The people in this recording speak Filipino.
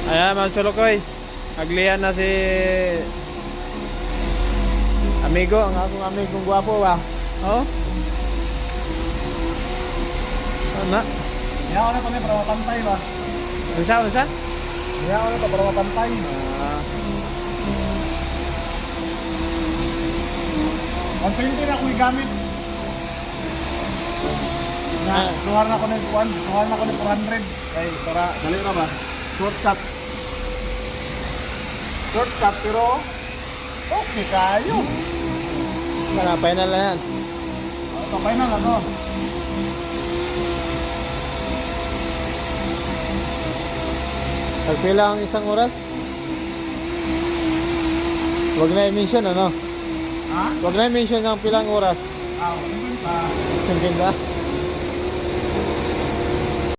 Ayan mga cholokoy, aglihan na si amigo, ang akong amigong gwapo ba? Oh? Ano? Iya ako na pa para mapantay ba? Ano siya? Iya ako na pa para mapantay. Ah, 120 na ako gamit. Na, suwar na ako ng 400. Ay, para dali na ba? Shortcut. Shortcut pero okay kayo. malapay na lang yan. Kapay na ano? Pagpila ang isang oras? Huwag na i-mention ano? Ha? Huwag na i-mention ang pilang oras. Ah, 50. Singkin ba?